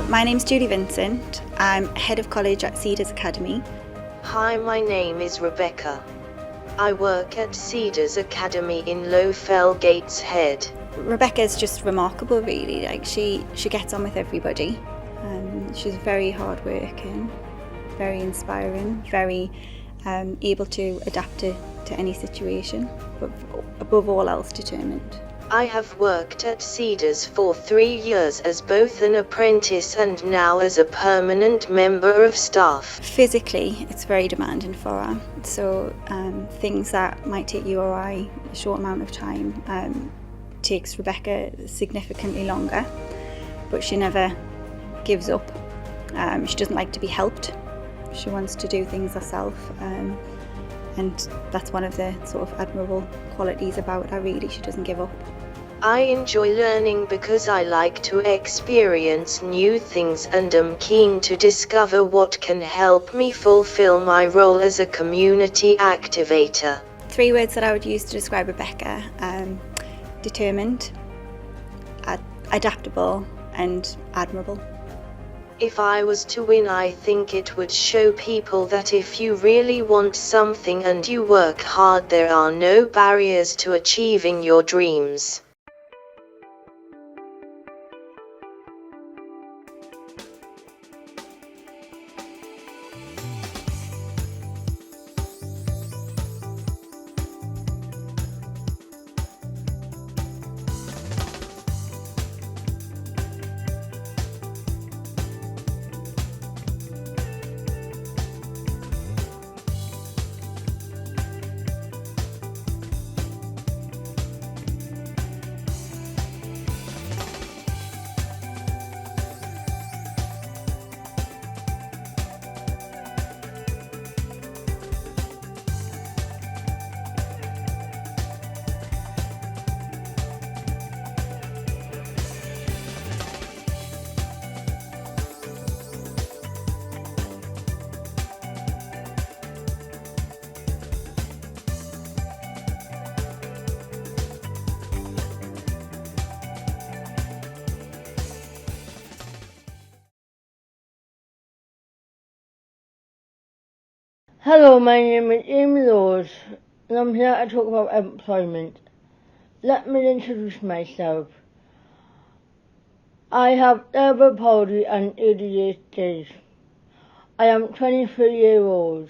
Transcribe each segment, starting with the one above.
My name's Julie Vincent. I'm head of college at Cedars Academy. Hi, my name is Rebecca. I work at Cedars Academy in Lowfell Gateshead. Rebecca's just remarkable, really. Like she gets on with everybody. She's very hardworking, very inspiring, very able to adapt to any situation, but above all else determined. I have worked at Cedars for 3 years as both an apprentice and now as a permanent member of staff. Physically, it's very demanding for her. So things that might take you or I a short amount of time takes Rebecca significantly longer, but she never gives up. She doesn't like to be helped. She wants to do things herself, and that's one of the sort of admirable qualities about her, really. She doesn't give up. I enjoy learning because I like to experience new things and am keen to discover what can help me fulfill my role as a community activator. 3 words that I would use to describe Rebecca: determined, adaptable, and admirable. If I was to win, I think it would show people that if you really want something and you work hard, there are no barriers to achieving your dreams. Hello, my name is Amy Rose, and I'm here to talk about employment. Let me introduce myself. I have cerebral palsy and ADHD. I am 23 years old.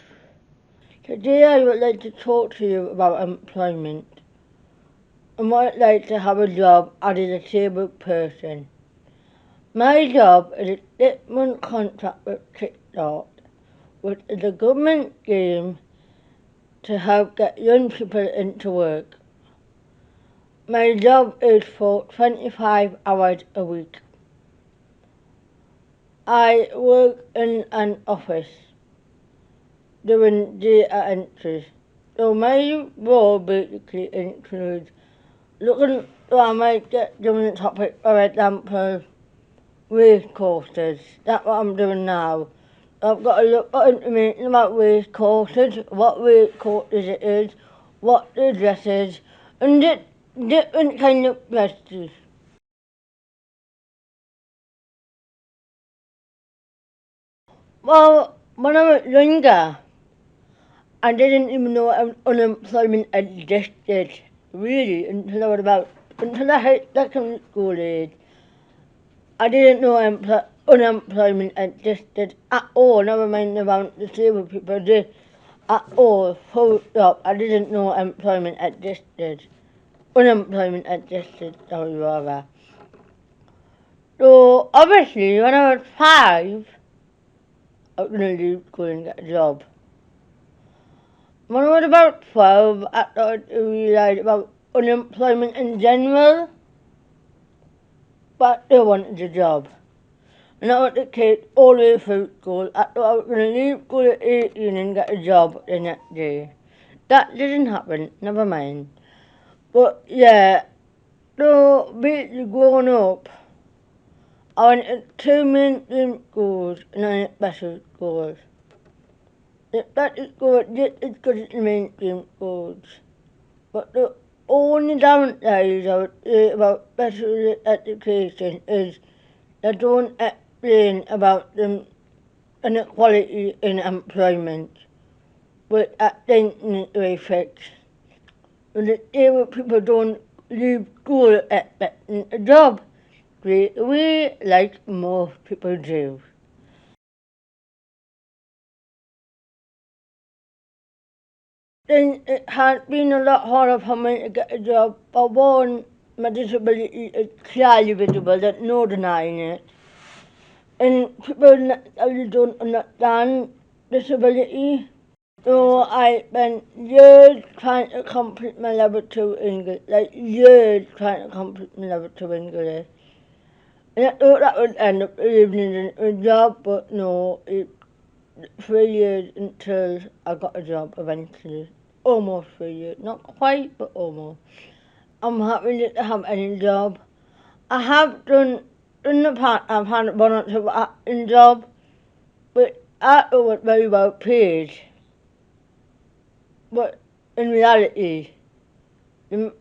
Today I would like to talk to you about employment and what it's like to have a job as a disabled person. My job is a 6-month contract with Kickstart, which is a government scheme to help get young people into work. My job is for 25 hours a week. I work in an office doing data entries. So my role basically includes looking so I might get doing the topic, for example, race courses. That's what I'm doing now. I've got to look at information about race courses, what race courses it is, what the dress is, and different kind of questions. Well, when I was younger, I didn't even know unemployment existed, really, until I hit secondary school age. I didn't know unemployment existed at all, never mind about disabled people. At all, full stop. I didn't know employment existed. Unemployment existed, sorry, rather. So, obviously, when I was 5, I was going to leave school and get a job. When I was about 12, I started to realise about unemployment in general, but I wanted a job. And I wanted to take all the way through school. I thought I was going to leave school at 18 and get a job the next day. That didn't happen, never mind. But yeah, so basically growing up, I went to 2 mainstream schools and then special schools. The special school just as good as the mainstream schools. But the only downside I would say about special education is they don't explain about the inequality in employment, but I think needs to be fixed. When the disabled people don't leave school expecting a job straight away like most people do. Then it has been a lot harder for me to get a job. For one, my disability is clearly visible, there's no denying it. And people really don't understand disability. So I spent years trying to complete my level 2 English, like years trying to complete my level 2 English. And I thought that would end up leaving in a job, but no, it 3 years until I got a job eventually. Almost 3 years, not quite, but almost. I'm happy to have any job. I have done, in the past, I've had one or two acting job, but I was very well paid. But in reality, you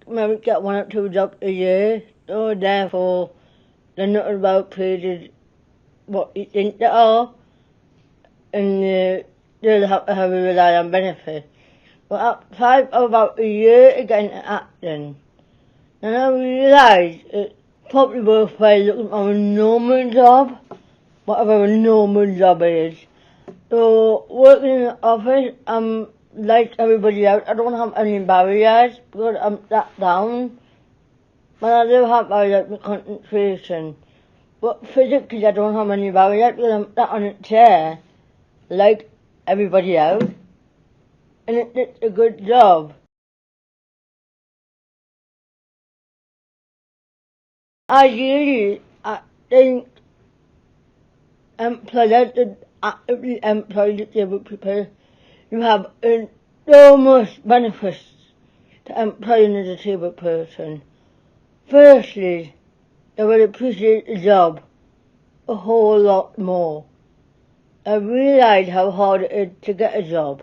maybe get one or two jobs a year, so therefore they're not as well paid as what you think they are, and they'll have to heavily rely on benefits. But outside of about a year again acting, then I realised it's probably worthwhile looking for a normal job, whatever a normal job is. So working in the office, I'm like everybody else. I don't have any barriers because I'm sat down. But I do have barriers with concentration. But physically I don't have any barriers because I'm sat on a chair like everybody else. And it's a good job. Ideally, I think employers should actively employ disabled people. You have enormous benefits to employing a disabled person. Firstly, they will appreciate the job a whole lot more. I realise how hard it is to get a job,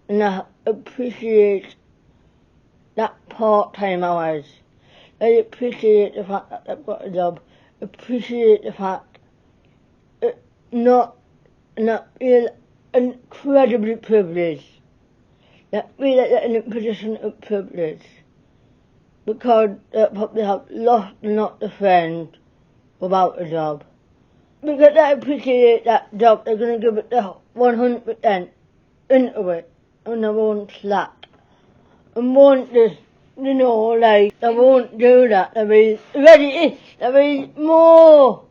and I appreciate that part-time hours. I appreciate the fact that they've got a job, appreciate the fact it's not feel incredibly privileged, that feel like they're in a position of privilege, because they probably have lost a lot of friends without a job. Because I appreciate that job, they're going to give it the 100% into it, and they won't slack. And won't just, like, they won't do that. They'll be ready, they'll be more.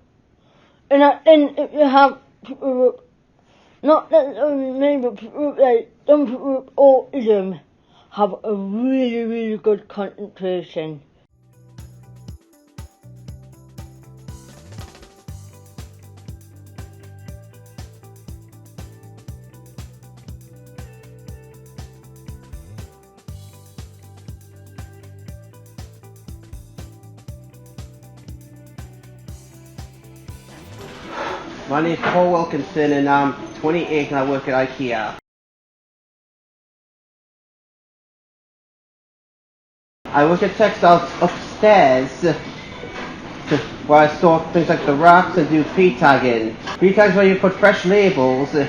And I think if you have people with, not necessarily me, but people with, like, some people with autism have a really, really good concentration. My name is Paul Wilkinson and I'm 28 and I work at IKEA. I work at textiles upstairs where I sort things like the wraps and do P-tagging. P-tags where you put fresh labels to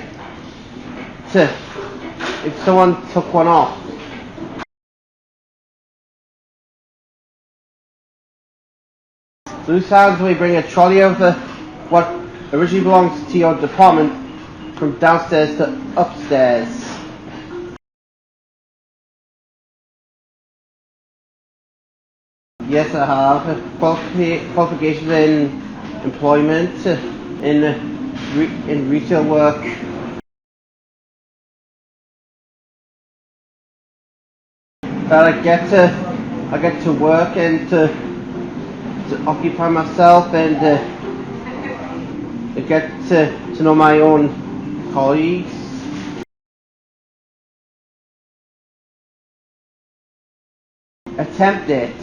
if someone took one off. Loose hands where you bring a trolley of what originally belongs to your department from downstairs to upstairs. Yes, I have qualifications in employment, in retail work. That I get to work and to occupy myself and to get to know my own colleagues. Attempt it,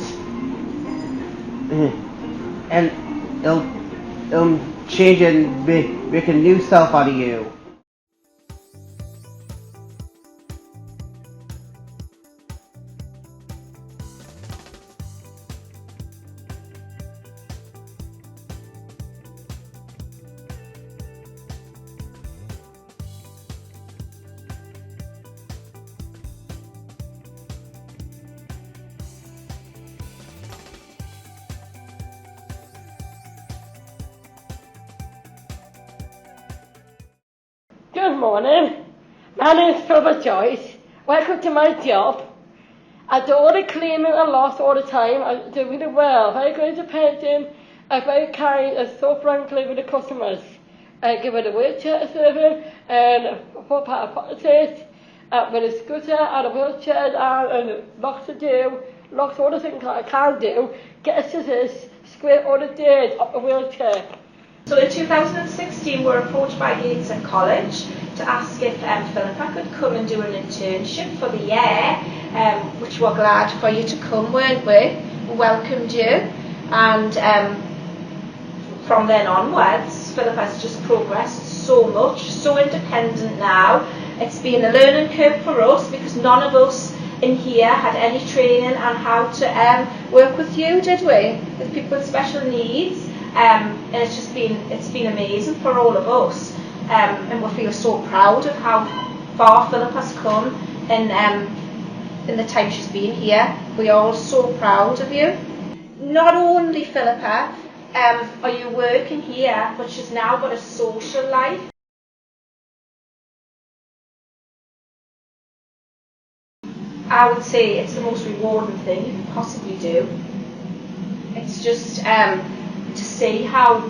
and it'll change and make a new self out of you. morning. My name's Philippa Joyce. Welcome to my job. I do all the cleaning and loss all the time. I do really well. Very good independent. I'm very kind and so friendly with the customers. I give her the wheelchair service and a full part of potatoes with a scooter and a wheelchair and lots to do. Lots of other things that I can do. Get a scissors, scrape all the dirt off the wheelchair. So in 2016 we were approached by Gateshead College to ask if Philippa could come and do an internship for the year, which we're glad for you to come, weren't we? We welcomed you, and from then onwards Philippa's just progressed so much, so independent now. It's been a learning curve for us because none of us in here had any training on how to work with you, did we? With people with special needs. And it's been amazing for all of us, and we feel so proud of how far Philippa's come in the time she's been here. We are all so proud of you. Not only, Philippa, are you working here, but she's now got a social life. I would say it's the most rewarding thing you can possibly do. It's just to see how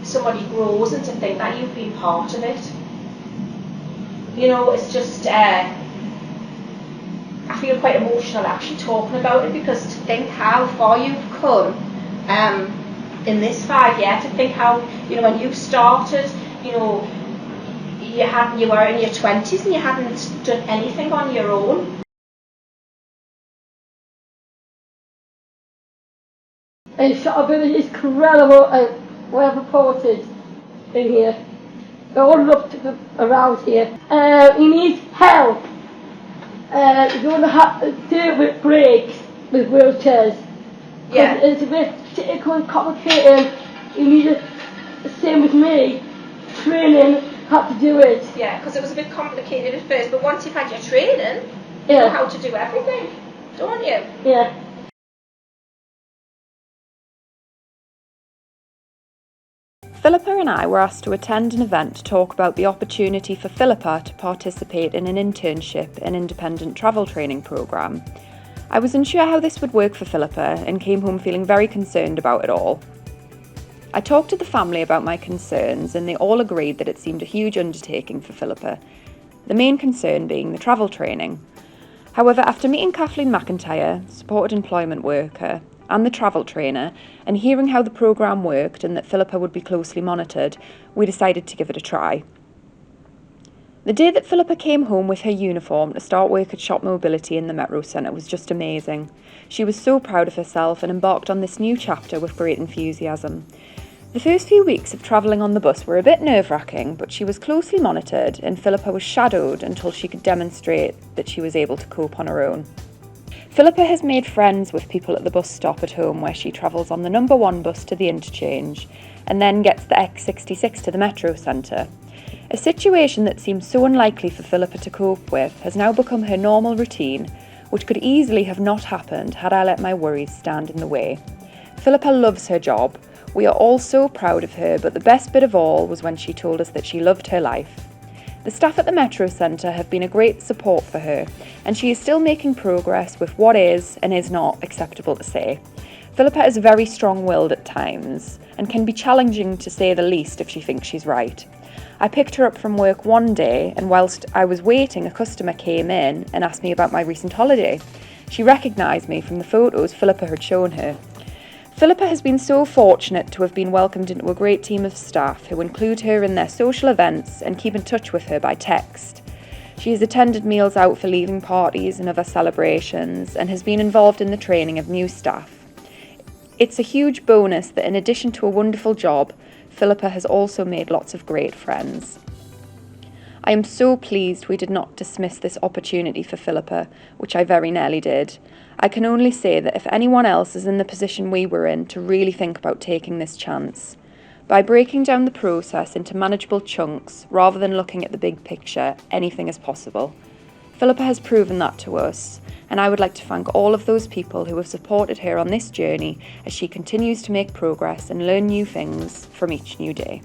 somebody grows and to think that you've been part of it. You know, it's just, I feel quite emotional actually talking about it, because to think how far you've come in this 5 years, to think how, you know, when you started, you know, you were in your 20s and you hadn't done anything on your own. His shot ability is incredible, we have reported in here. They all love to be around here. He needs help. You don't have to do it with brakes, with wheelchairs. Yeah. It's a bit technical and complicated. You need the same with me, training how to do it. Yeah, because it was a bit complicated at first, but once you've had your training, you know how to do everything, don't you? Yeah. Philippa and I were asked to attend an event to talk about the opportunity for Philippa to participate in an internship and independent travel training programme. I was unsure how this would work for Philippa and came home feeling very concerned about it all. I talked to the family about my concerns and they all agreed that it seemed a huge undertaking for Philippa, the main concern being the travel training. However, after meeting Kathleen McIntyre, supported employment worker, and the travel trainer, and hearing how the programme worked and that Philippa would be closely monitored, we decided to give it a try. The day that Philippa came home with her uniform to start work at Shop Mobility in the Metro Centre was just amazing. She was so proud of herself and embarked on this new chapter with great enthusiasm. The first few weeks of travelling on the bus were a bit nerve-wracking, but she was closely monitored and Philippa was shadowed until she could demonstrate that she was able to cope on her own. Philippa has made friends with people at the bus stop at home where she travels on the number 1 bus to the interchange and then gets the X66 to the Metro Centre. A situation that seemed so unlikely for Philippa to cope with has now become her normal routine, which could easily have not happened had I let my worries stand in the way. Philippa loves her job. We are all so proud of her, but the best bit of all was when she told us that she loved her life. The staff at the Metro Centre have been a great support for her, and she is still making progress with what is and is not acceptable to say. Philippa is very strong-willed at times, and can be challenging to say the least if she thinks she's right. I picked her up from work one day, and whilst I was waiting, a customer came in and asked me about my recent holiday. She recognised me from the photos Philippa had shown her. Philippa has been so fortunate to have been welcomed into a great team of staff who include her in their social events and keep in touch with her by text. She has attended meals out for leaving parties and other celebrations and has been involved in the training of new staff. It's a huge bonus that in addition to a wonderful job, Philippa has also made lots of great friends. I am so pleased we did not dismiss this opportunity for Philippa, which I very nearly did. I can only say that if anyone else is in the position we were in, to really think about taking this chance. By breaking down the process into manageable chunks, rather than looking at the big picture, anything is possible. Philippa has proven that to us, and I would like to thank all of those people who have supported her on this journey as she continues to make progress and learn new things from each new day.